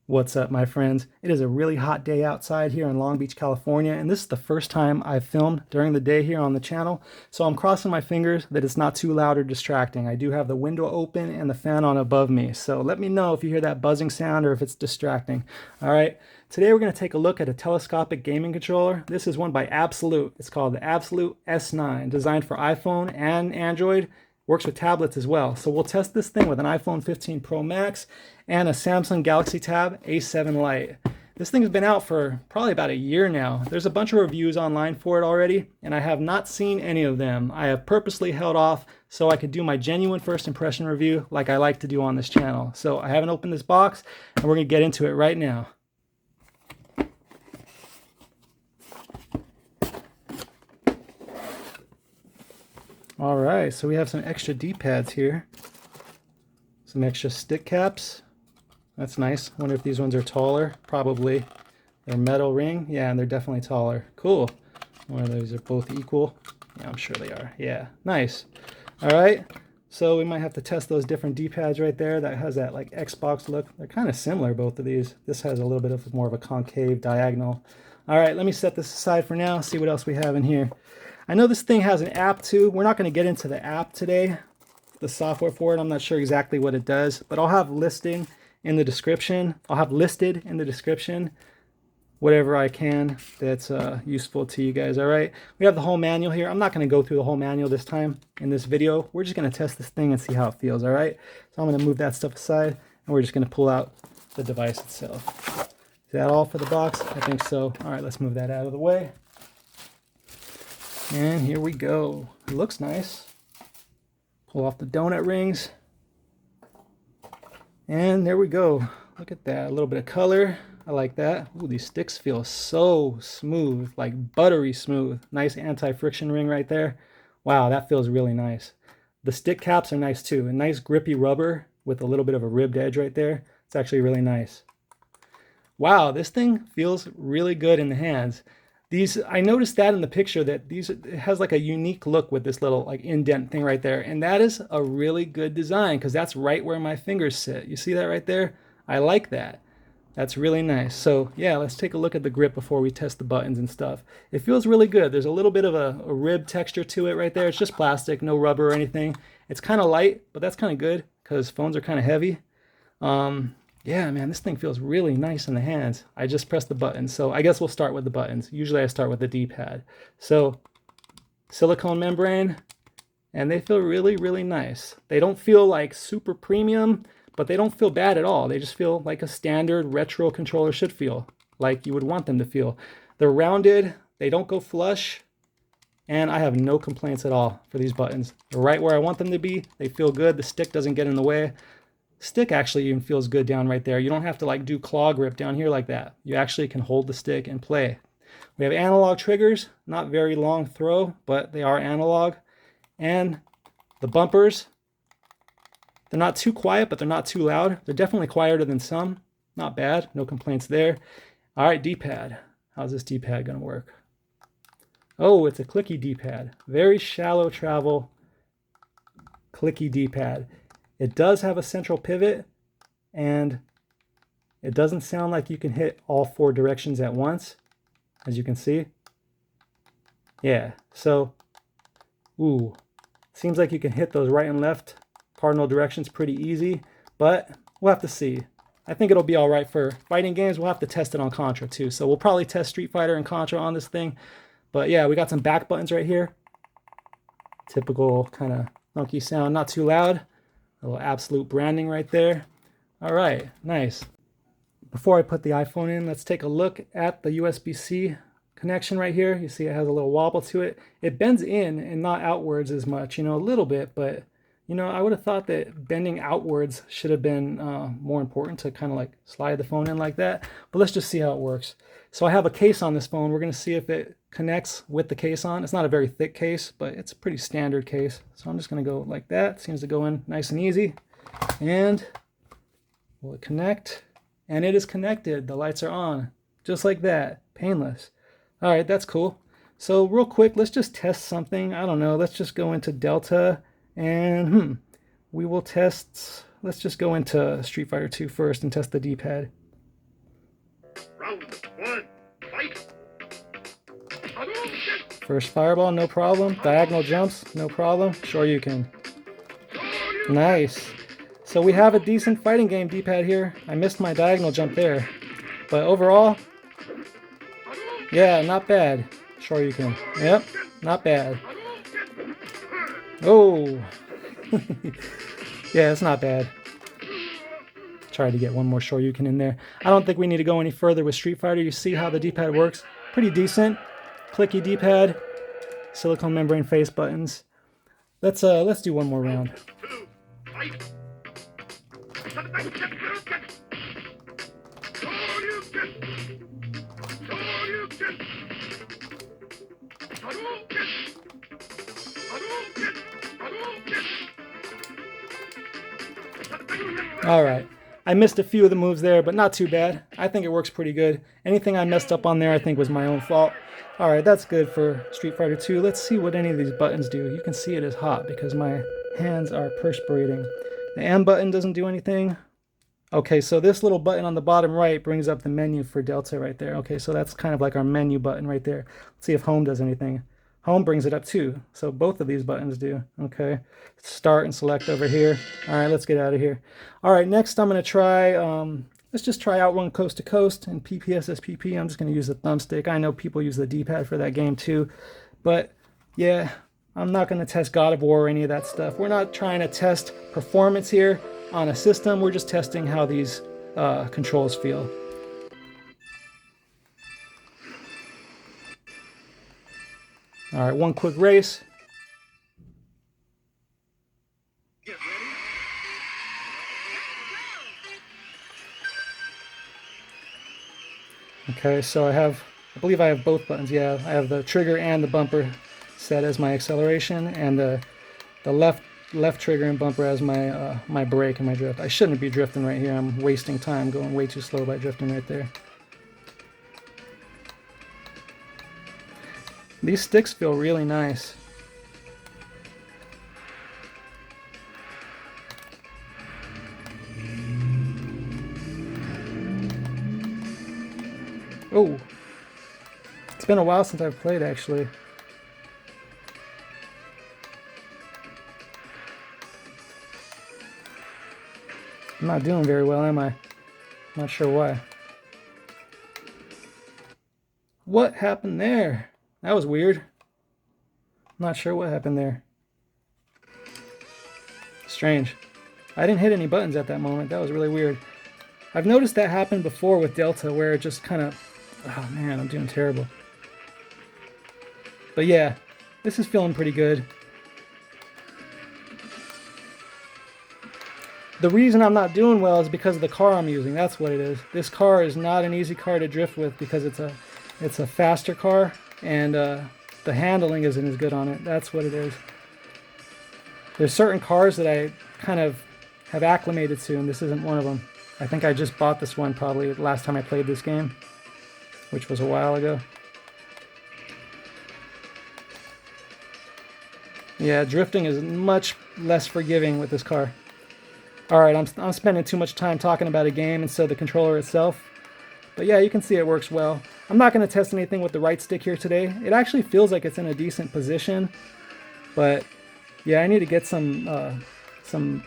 What's up, my friends? It is a really hot day outside here in Long Beach, California, and this is the first time I've filmed during the day here on the channel, so I'm crossing my fingers that it's not too loud or distracting. I do have the window open and the fan on above me, so let me know if you hear that buzzing sound or if it's distracting. All right, today we're going to take a look at a telescopic gaming controller. This is one by Abxylute. It's called the Abxylute S9, designed for iPhone and Android. Works with tablets as well. So we'll test this thing with an iPhone 15 Pro Max and a Samsung Galaxy Tab A7 Lite. This thing's been out for probably about a year now. There's a bunch of reviews online for it already, and I have not seen any of them. I have purposely held off so I could do my genuine first impression review like I like to do on this channel. So I haven't opened this box, and we're gonna get into it right now. All right, so we have some extra D-pads here. Some extra stick caps. That's nice. Wonder if these ones are taller. Probably. They're metal ring. Yeah, and they're definitely taller. Cool. One of those are both equal. Yeah, I'm sure they are. Yeah, nice. All right, so we might have to test those different D-pads right there. That has that like Xbox look. They're kind of similar, both of these. This has a little bit of more of a concave diagonal. All right, let me set this aside for now, see what else we have in here. I know this thing has an app too. We're not going to get into the app today, the software for it. I'm not sure exactly what it does, but I'll have listed in the description whatever I can that's useful to you guys. All right, we have the whole manual here. I'm not going to go through the whole manual this time in this video. We're just going to test this thing and see how it feels. All right, so I'm going to move that stuff aside, and we're just going to pull out the device itself. Is that all for the box? I think so. All right, let's move that out of the way. And here we go. It looks nice. Pull off the donut rings. And there we go. Look at that. A little bit of color. I like that. Ooh, these sticks feel so smooth, like buttery smooth. Nice anti-friction ring right there. Wow, that feels really nice. The stick caps are nice too. A nice grippy rubber with a little bit of a ribbed edge right there. It's actually really nice. Wow, this thing feels really good in the hands. I noticed that in the picture that it has like a unique look with this little like indent thing right there. And that is a really good design because that's right where my fingers sit. You see that right there? I like that. That's really nice. So yeah, let's take a look at the grip before we test the buttons and stuff. It feels really good. There's a little bit of a rib texture to it right there. It's just plastic, no rubber or anything. It's kind of light, but that's kind of good because phones are kind of heavy. Yeah, man, this thing feels really nice in the hands. I just pressed the buttons, so I guess we'll start with the buttons. Usually I start with the D-pad. So, silicone membrane, and they feel really, really nice. They don't feel like super premium, but they don't feel bad at all. They just feel like a standard retro controller should feel, like you would want them to feel. They're rounded, they don't go flush, and I have no complaints at all for these buttons. They're right where I want them to be. They feel good. The stick doesn't get in the way. Stick actually even feels good down right there. You don't have to like do claw grip down here like that. You actually can hold the stick and play. We have analog triggers, not very long throw, but they are analog. And the bumpers, they're not too quiet, but they're not too loud. They're definitely quieter than some. Not bad, no complaints there. All right, D-pad. How's this D-pad gonna work? Oh, it's a clicky D-pad. Very shallow travel, clicky D-pad. It does have a central pivot, and it doesn't sound like you can hit all four directions at once, as you can see. Yeah, so, ooh, seems like you can hit those right and left cardinal directions pretty easy, but we'll have to see. I think it'll be all right for fighting games. We'll have to test it on Contra too, so we'll probably test Street Fighter and Contra on this thing. But yeah, we got some back buttons right here. Typical kind of funky sound, not too loud. A little Abxylute branding right there. All right, nice. Before I put the iPhone in, let's take a look at the USB-C connection right here. You see it has a little wobble to it. It bends in and not outwards as much, you know, a little bit, but you know, I would have thought that bending outwards should have been more important to kind of like slide the phone in like that. But let's just see how it works. So I have a case on this phone. We're going to see if it connects with the case on. It's not a very thick case, but it's a pretty standard case. So I'm just going to go like that. Seems to go in nice and easy. And will it connect? And it is connected. The lights are on. Just like that. Painless. All right, that's cool. So real quick, let's just test something. I don't know. Let's just go into Delta and we will test. Let's just go into Street Fighter 2 first and test the D-pad. First fireball, no problem. Diagonal jumps, no problem. Sure you can. Nice. So we have a decent fighting game D-pad here. I missed my diagonal jump there. But overall, yeah, not bad. Sure you can. Yep, not bad. Oh. Yeah, it's not bad. Try to get one more Shoryuken in there. I don't think we need to go any further with Street Fighter. You see how the D-pad works? Pretty decent. Clicky D-pad. Silicone membrane face buttons. Let's do one more round. Alright, I missed a few of the moves there, but not too bad. I think it works pretty good. Anything I messed up on there I think was my own fault. Alright, that's good for Street Fighter 2. Let's see what any of these buttons do. You can see it is hot because my hands are perspirating. The M button doesn't do anything. Okay, so this little button on the bottom right brings up the menu for Delta right there. Okay, so that's kind of like our menu button right there. Let's see if home does anything. Home brings it up too, so both of these buttons do. Okay, start and select over here. All right, let's get out of here. All right, next I'm going to try, let's just try OutRun Coast to Coast and PPSSPP. I'm just going to use the thumbstick. I know people use the D-pad for that game too, but yeah, I'm not going to test God of War or any of that stuff. We're not trying to test performance here on a system. We're just testing how these controls feel. All right, one quick race. Okay, so I believe I have both buttons. Yeah, I have the trigger and the bumper set as my acceleration, and the left trigger and bumper as my my brake and my drift. I shouldn't be drifting right here. I'm wasting time going way too slow by drifting right there. These sticks feel really nice. Oh, it's been a while since I've played actually. I'm not doing very well, am I? Not sure why. What happened there? That was weird. Not sure what happened there. Strange. I didn't hit any buttons at that moment. That was really weird. I've noticed that happened before with Delta where it just kind of... Oh man, I'm doing terrible. But yeah, this is feeling pretty good. The reason I'm not doing well is because of the car I'm using. That's what it is. This car is not an easy car to drift with because it's a faster car, and the handling isn't as good on it. That's what it is. There's certain cars that I kind of have acclimated to, and this isn't one of them. I think I just bought this one probably the last time I played this game, which was a while ago. Yeah, drifting is much less forgiving with this car. Alright, I'm spending too much time talking about a game instead of the controller itself. But yeah, you can see it works well. I'm not going to test anything with the right stick here today. It actually feels like it's in a decent position. But yeah, I need to get some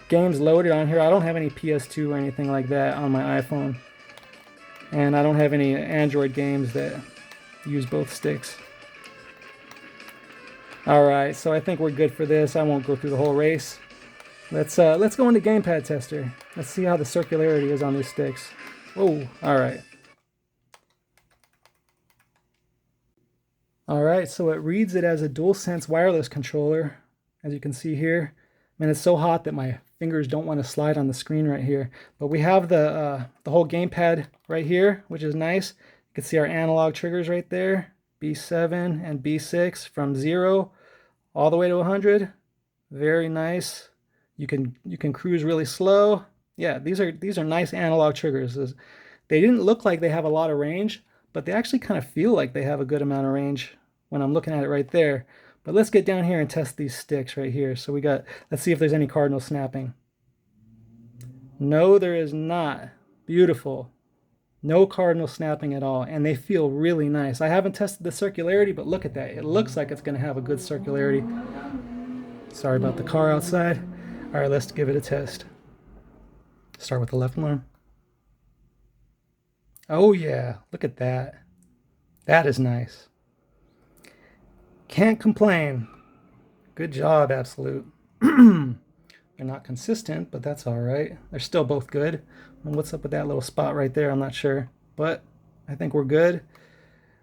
games loaded on here. I don't have any PS2 or anything like that on my iPhone. And I don't have any Android games that use both sticks. Alright, so I think we're good for this. I won't go through the whole race. Let's go into Gamepad Tester. Let's see how the circularity is on these sticks. Oh, alright. Alright, so it reads it as a DualSense wireless controller, as you can see here. Man, it's so hot that my fingers don't want to slide on the screen right here. But we have the whole gamepad right here, which is nice. You can see our analog triggers right there, B7 and B6 from 0 all the way to 100. Very nice. You can cruise really slow. Yeah, these are nice analog triggers. They didn't look like they have a lot of range, but they actually kind of feel like they have a good amount of range when I'm looking at it right there. But let's get down here and test these sticks right here. So let's see if there's any cardinal snapping. No, there is not. Beautiful. No cardinal snapping at all, and they feel really nice. I haven't tested the circularity, but look at that. It looks like it's going to have a good circularity. Sorry about the car outside. All right, let's give it a test. Start with the left one. Oh yeah, look at that. That is nice. Can't complain. Good job, Absolute. They're not consistent, but that's all right. They're still both good. And what's up with that little spot right there? I'm not sure, but I think we're good.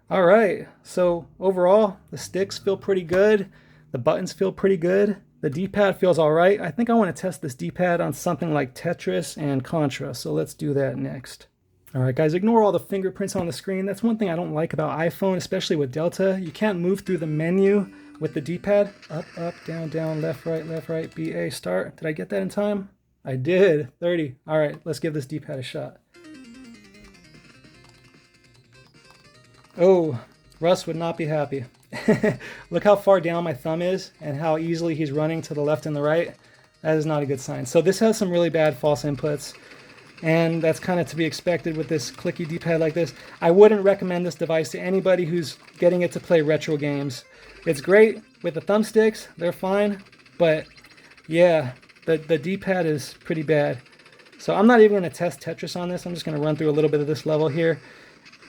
All right, so overall, the sticks feel pretty good. The buttons feel pretty good. The D-pad feels all right. I think I want to test this D-pad on something like Tetris and Contra, so let's do that next. All right, guys, ignore all the fingerprints on the screen. That's one thing I don't like about iPhone, especially with Delta. You can't move through the menu with the D-pad. Up, up, down, down, left, right, B, A, start. Did I get that in time? I did. 30. All right, let's give this D-pad a shot. Oh, Russ would not be happy. Look how far down my thumb is and how easily he's running to the left and the right. That is not a good sign. So this has some really bad false inputs, and that's kind of to be expected with this clicky D-pad like this. I wouldn't recommend this device to anybody who's getting it to play retro games. It's great with the thumbsticks, they're fine, but yeah, the D-pad is pretty bad. So I'm not even going to test Tetris on this. I'm just going to run through a little bit of this level here,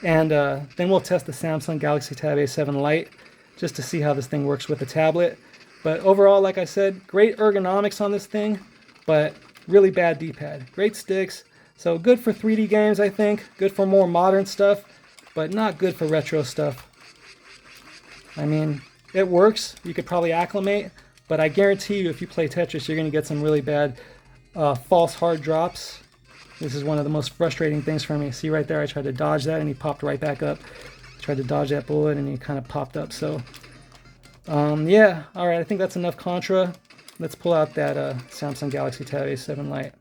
and then we'll test the Samsung Galaxy Tab A7 Lite just to see how this thing works with the tablet. But overall, like I said, great ergonomics on this thing, but really bad D-pad. Great sticks, so good for 3D games, I think. Good for more modern stuff, but not good for retro stuff. I mean, it works. You could probably acclimate, but I guarantee you if you play Tetris, you're going to get some really bad false hard drops. This is one of the most frustrating things for me. See right there, I tried to dodge that and he popped right back up. Tried to dodge that bullet and he kind of popped up. So yeah, all right, I think that's enough Contra. Let's pull out that Samsung Galaxy Tab A7 Lite.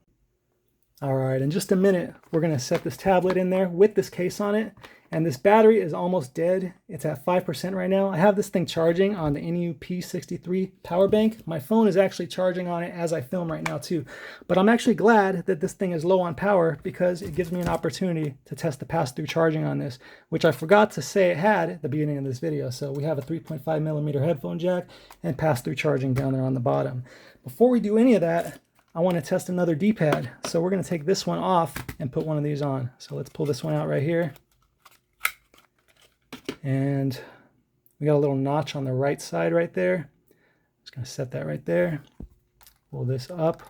All right, in just a minute, we're going to set this tablet in there with this case on it. And this battery is almost dead. It's at 5% right now. I have this thing charging on the NUP63 power bank. My phone is actually charging on it as I film right now too. But I'm actually glad that this thing is low on power because it gives me an opportunity to test the pass-through charging on this, which I forgot to say it had at the beginning of this video. So we have a 3.5mm headphone jack and pass-through charging down there on the bottom. Before we do any of that, I want to test another D-pad. So we're going to take this one off and put one of these on. So let's pull this one out right here. And we got a little notch on the right side right there. Just going to set that right there. Pull this up.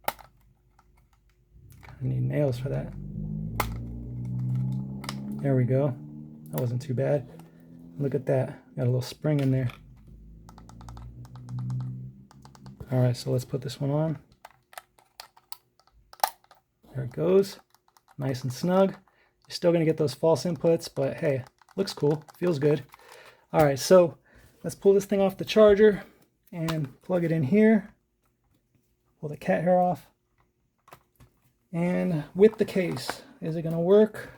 I need nails for that. There we go. That wasn't too bad. Look at that. Got a little spring in there. All right, so let's put this one on. There it goes. Nice and snug. You're still going to get those false inputs, but hey, looks cool, feels good. All right, so let's pull this thing off the charger and plug it in here. Pull the cat hair off. And with the case, is it going to work?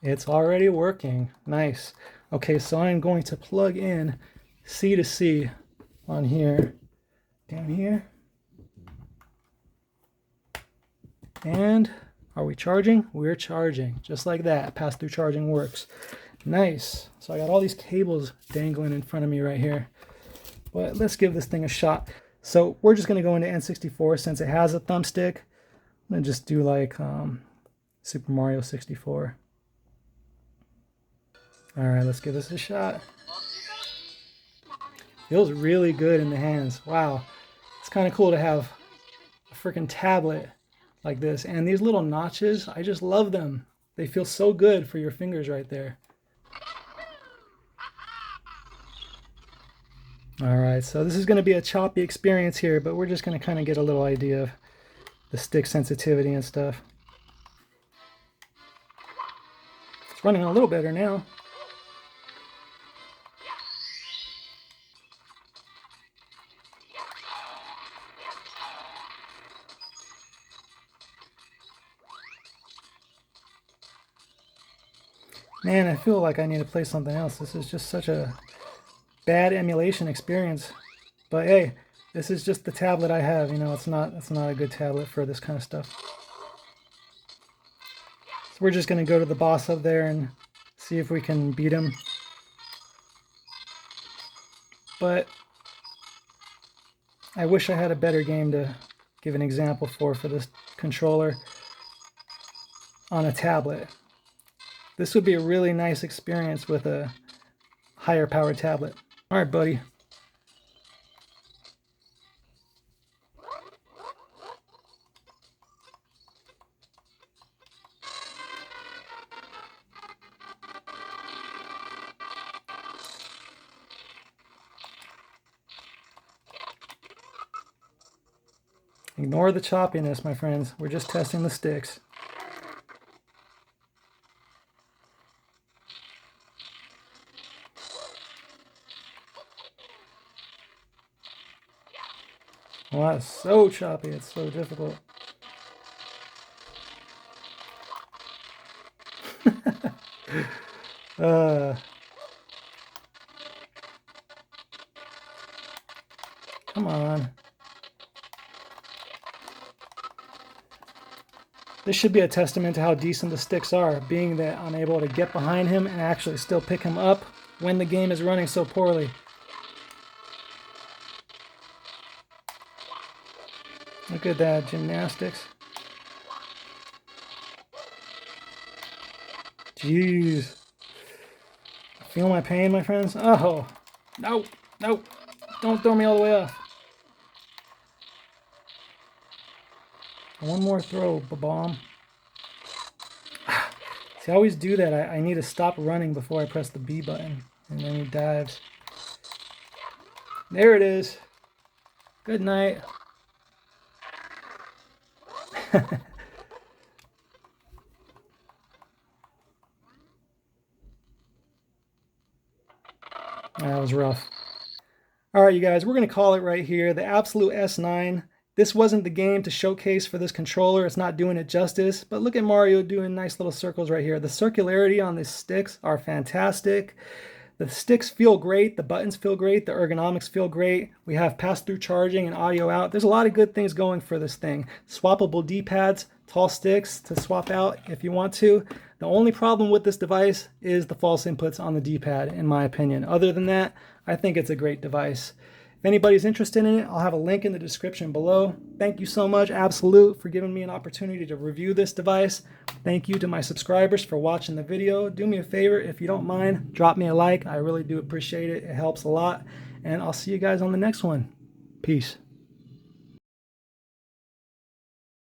It's already working. Nice. Okay, so I'm going to plug in C to C on here, down here. And are we charging? We're charging, just like that. Pass-through charging works. Nice. So I got all these cables dangling in front of me right here. But let's give this thing a shot. So we're just going to go into N64 since it has a thumbstick. I'm going to just do like Super Mario 64. All right, let's give this a shot. Feels really good in the hands. Wow. It's kind of cool to have a freaking tablet like this, and these little notches, I just love them. They feel so good for your fingers right there. All right, so this is going to be a choppy experience here, but we're just going to kind of get a little idea of the stick sensitivity and stuff. It's running a little better now. Man, I feel like I need to play something else. This is just such a bad emulation experience. But hey, This is just the tablet I have, you know, it's not a good tablet for this kind of stuff. So we're just gonna go to the boss up there and see if we can beat him. But I wish I had a better game to give an example for this controller on a tablet. This would be a really nice experience with a higher powered tablet. All right, buddy. Ignore the choppiness, my friends. We're just testing the sticks. Wow, it's so choppy. It's so difficult. Come on. This should be a testament to how decent the sticks are, being that I'm able to get behind him and actually still pick him up when the game is running so poorly. Look at that gymnastics. Jeez. Feel my pain, my friends? Oh, no, no. Don't throw me all the way off. One more throw, ba-bomb. See, I always do that. I need to stop running before I press the B button. And then he dives. There it is. Good night. That was rough. All right, you guys, we're going to call it right here. The Abxylute S9. This wasn't the game to showcase for this controller. It's not doing it justice. But look at Mario doing nice little circles right here. The circularity on these sticks are fantastic. The sticks feel great. The buttons feel great. The ergonomics feel great. We have pass-through charging and audio out. There's a lot of good things going for this thing. Swappable D-pads, tall sticks to swap out if you want to. The only problem with this device is the false inputs on the D-pad, in my opinion. Other than that, I think it's a great device. If anybody's interested in it, I'll have a link in the description below. Thank you so much, Abxylute, for giving me an opportunity to review this device. Thank you to my subscribers for watching the video. Do me a favor, if you don't mind, drop me a like. I really do appreciate it. It helps a lot. And I'll see you guys on the next one. Peace.